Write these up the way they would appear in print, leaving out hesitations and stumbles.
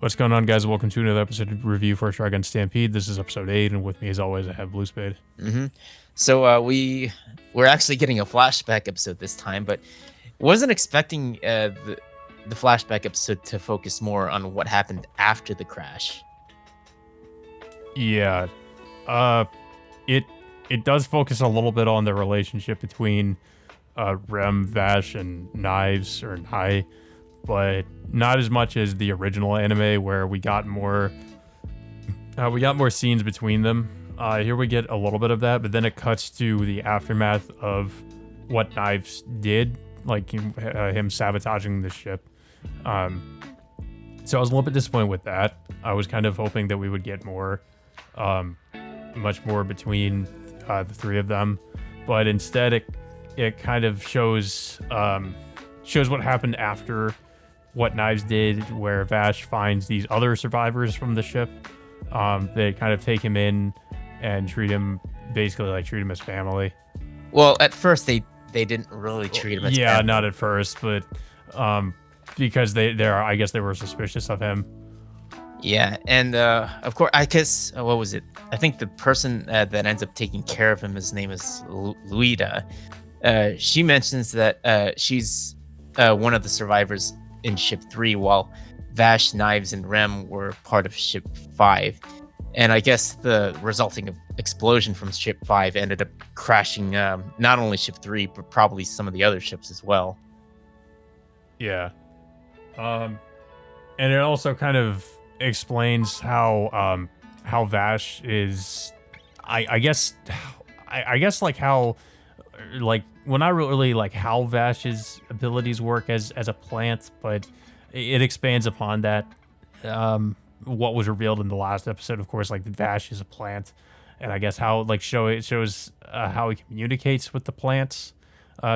What's going on, guys? Welcome to another episode of Review for Trigun Stampede. This is episode 8, and with me, as always, I have Blue Spade. Mm-hmm. So we're actually getting a flashback episode this time, but wasn't expecting the flashback episode to focus more on what happened after the crash. Yeah, uh, it it does focus a little bit on the relationship between Rem, Vash, and Knives or Nai, but not as much as the original anime, where we got more scenes between them. Here we get a little bit of that, but then it cuts to the aftermath of what Knives did, like him sabotaging the ship. So I was a little bit disappointed with that. I was kind of hoping that we would get more, much more between the three of them, but instead it kind of shows what happened after what Knives did, where Vash finds these other survivors from the ship. They kind of take him in and treat him as family. Well, at first they didn't really treat him as family. Not at first, but because I guess they were suspicious of him. Yeah, and of course, I guess what was it? I think the person that ends up taking care of him, his name is Luida. She mentions that she's one of the survivors in Ship 3, while Vash, Knives, and Rem were part of Ship 5. And I guess the resulting explosion from Ship 5 ended up crashing not only Ship 3, but probably some of the other ships as well. Yeah. And it also kind of explains how Vash is, I guess like how, like, well, not really like how Vash's abilities work as a plant, but it expands upon that. What was revealed in the last episode, of course, like Vash is a plant, and I guess how it shows how he communicates with the plants,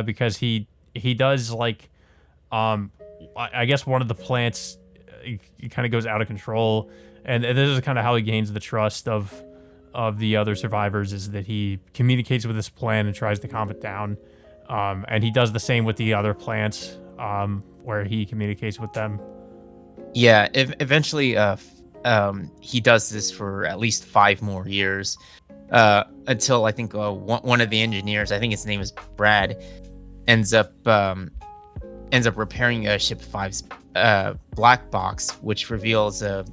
because he does like, I guess one of the plants, he kind of goes out of control, and this is kind of how he gains the trust of the other survivors, is that he communicates with this plant and tries to calm it down. And he does the same with the other plants, where he communicates with them. Yeah, eventually, he does this for at least 5 more years, until I think one of the engineers, I think his name is Brad, ends up repairing Ship 5's black box, which reveals it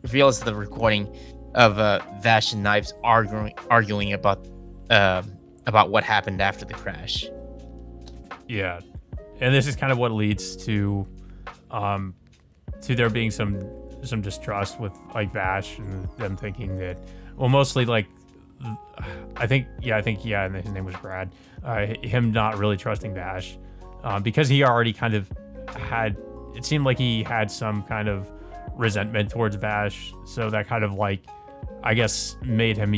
reveals the recording of Vash and Knives arguing about what happened after the crash. Yeah, and this is kind of what leads to there being some distrust with like Vash, and them thinking that, well, mostly like, I think, and his name was Brad. Him not really trusting Vash, because he already kind of had. It seemed like he had some kind of resentment towards Vash, so that kind of like, I guess, made him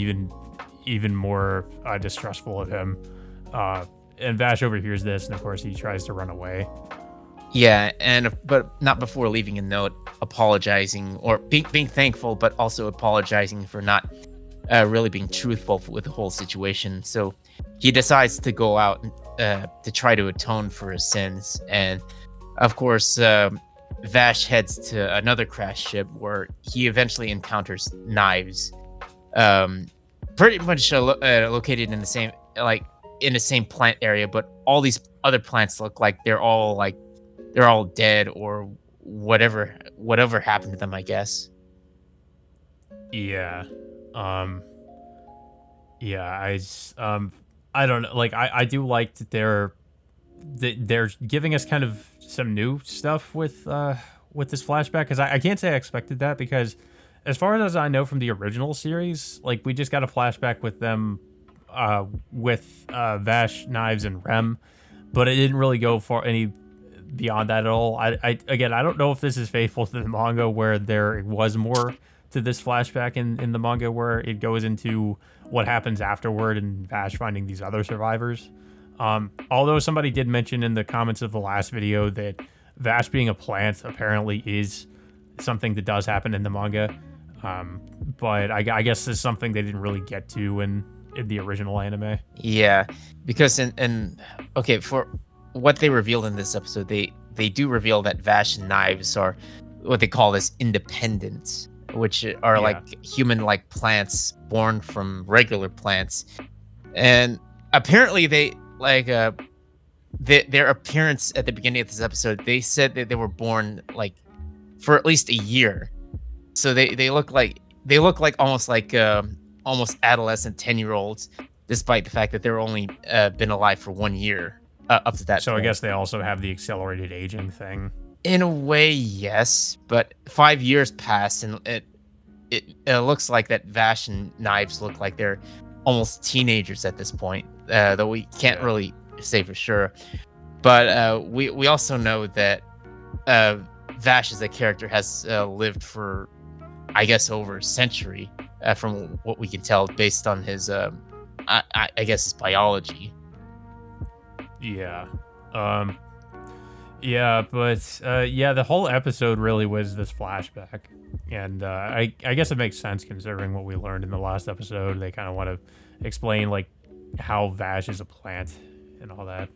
even more distrustful of him. And Vash overhears this, and of course he tries to run away. Yeah, but not before leaving a note apologizing, or being thankful, but also apologizing for not really being truthful with the whole situation. So he decides to go out to try to atone for his sins, and of course Vash heads to another crash ship where he eventually encounters Knives, pretty much located in the same plant area, but all these other plants look like they're all dead, or whatever happened to them, I guess. Yeah. I don't know. Like, I do like that they're giving us kind of some new stuff with this flashback, because I can't say I expected that, because as far as I know from the original series, like, we just got a flashback with them, with Vash, Knives, and Rem, but it didn't really go for any beyond that at all. I don't know if this is faithful to the manga, where there was more to this flashback in the manga, where it goes into what happens afterward and Vash finding these other survivors. Although somebody did mention in the comments of the last video that Vash being a plant apparently is something that does happen in the manga. But I guess it's something they didn't really get to in the original anime. Yeah, because for what they revealed in this episode, they do reveal that Vash and Knives are what they call as independents, which are like Yeah. human-like plants born from regular plants. And apparently they like their appearance at the beginning of this episode, they said that they were born like for at least a year. So they look like almost adolescent 10-year-olds, despite the fact that they're only been alive for 1 year up to that So I point. guess they also have the accelerated aging thing. In a way, yes, but 5 years passed, and it looks like that Vash and Knives look like they're almost teenagers at this point. Though we can't Yeah. really say for sure. But we also know that uh, Vash as a character has lived for, I guess, over a century, from what we can tell based on his, I guess, his biology. Yeah. Um. Yeah, but yeah, the whole episode really was this flashback, and I guess it makes sense considering what we learned in the last episode. They kind of want to explain like how Vash is a plant and all that.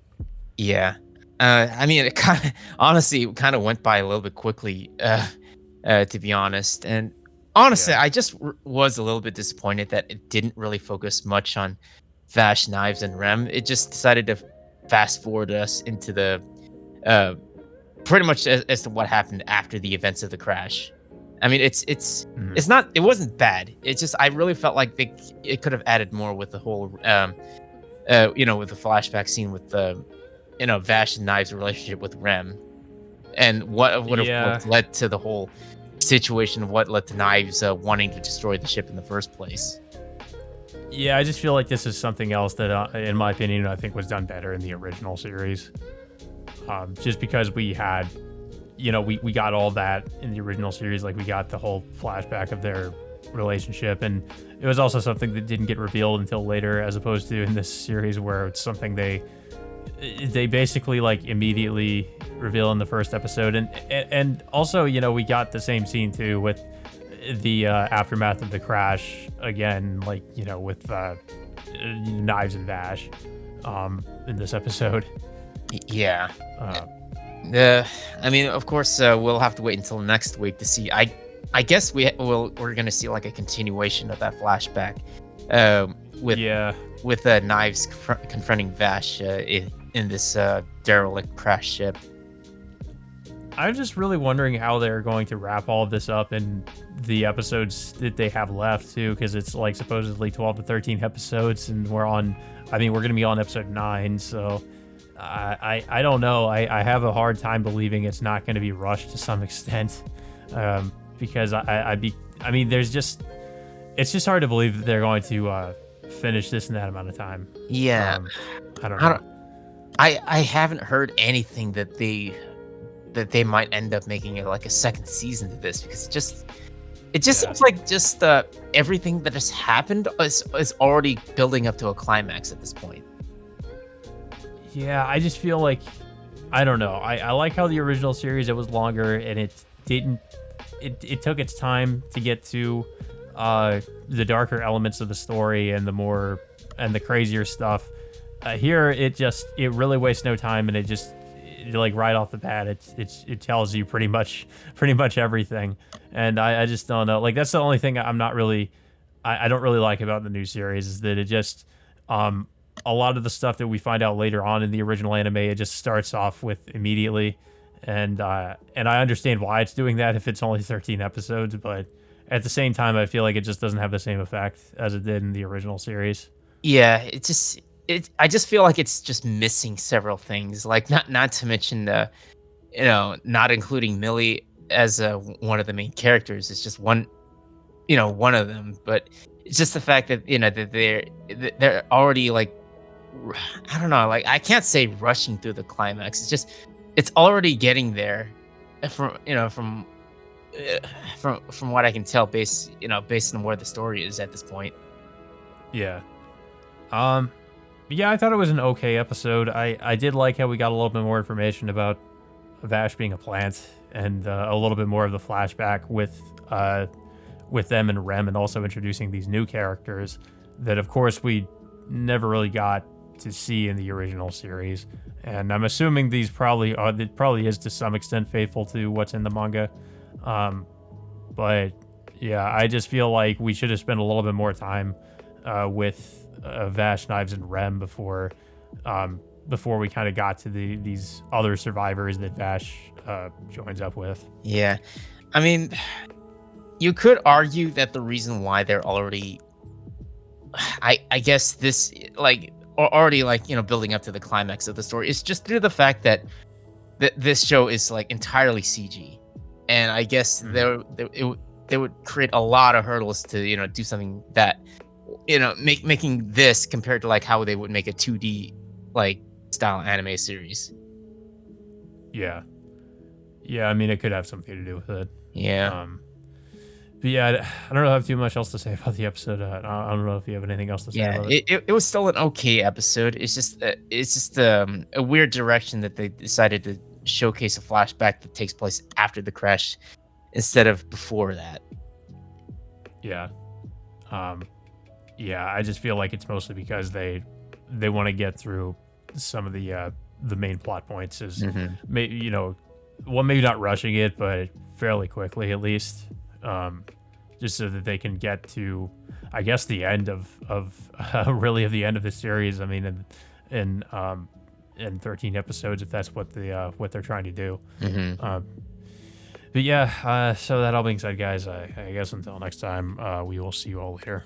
Yeah. I mean, it kind of honestly it kind of went by a little bit quickly, to be honest. And honestly, Yeah. I just was a little bit disappointed that it didn't really focus much on Vash, Knives, and Rem. It just decided to fast forward us into the uh, pretty much as to what happened after the events of the crash. I mean, Mhm. it's not it wasn't bad. It's just I really felt like it could have added more with the whole with the flashback scene with the Vash and Knives' relationship with Rem, and what would have Yeah. led to the whole situation of what led to Knives wanting to destroy the ship in the first place. Yeah, I just feel like this is something else that, in my opinion, I think was done better in the original series. Just because we had, we got all that in the original series. Like, we got the whole flashback of their relationship. And it was also something that didn't get revealed until later, as opposed to in this series where it's something they basically like immediately reveal in the first episode. And also, we got the same scene too with the aftermath of the crash again, like, with Knives and Vash in this episode. Yeah. Uh, I mean, of course, we'll have to wait until next week to see. I guess we're gonna see like a continuation of that flashback, with yeah. Knives confronting Vash in this derelict crash ship. I'm just really wondering how they're going to wrap all of this up in the episodes that they have left too, because it's like supposedly 12 to 13 episodes, and we're going to be on episode 9, so I don't know. I have a hard time believing it's not going to be rushed to some extent, because it's just hard to believe that they're going to finish this in that amount of time. Yeah, I don't I know. don't. I haven't heard anything that they might end up making it like a second season to this, because it just Yeah. seems like just everything that has happened is already building up to a climax at this point. Yeah, I just feel like I don't know. I like how the original series, it was longer and it didn't it took its time to get to the darker elements of the story and the crazier stuff. Here it really wastes no time, and like right off the bat it tells you pretty much everything. And I just don't know. Like, that's the only thing I'm not really I don't really like about the new series, is that it just a lot of the stuff that we find out later on in the original anime, it just starts off with immediately. And I understand why it's doing that if it's only 13 episodes, but at the same time I feel like it just doesn't have the same effect as it did in the original series. Yeah, I just feel like it's just missing several things. Like not to mention the not including Millie as one of the main characters. It's just one of them, but it's just the fact that that they're already like I don't know, like I can't say rushing through the climax. It's already getting there from from what I can tell based on where the story is at this point. Yeah. Um, yeah, I thought it was an okay episode. I did like how we got a little bit more information about Vash being a plant, and a little bit more of the flashback with them and Rem, and also introducing these new characters that, of course, we never really got to see in the original series. And I'm assuming these it probably is to some extent faithful to what's in the manga. But yeah, I just feel like we should have spent a little bit more time with Vash, Knives, and Rem before we kind of got to these other survivors that Vash joins up with. Yeah. I mean, you could argue that the reason why they're already I guess this like already like, building up to the climax of the story is just due to the fact that this show is like entirely CG. And I guess they would create a lot of hurdles to, do something that making this compared to like how they would make a 2D like style anime series. Yeah. Yeah, I mean, it could have something to do with it. Yeah. But yeah, I don't have too much else to say about the episode. I don't know if you have anything else to say Yeah, about it. it was still an okay episode. It's just a weird direction that they decided to showcase a flashback that takes place after the crash instead of before that. Yeah. Yeah, I just feel like it's mostly because they want to get through some of the main plot points maybe maybe not rushing it, but fairly quickly at least. Just so that they can get to, I guess, the end of really of the end of the series. I mean, in 13 episodes, if that's what they're trying to do. But yeah, so that all being said, guys, I guess until next time, we will see you all later.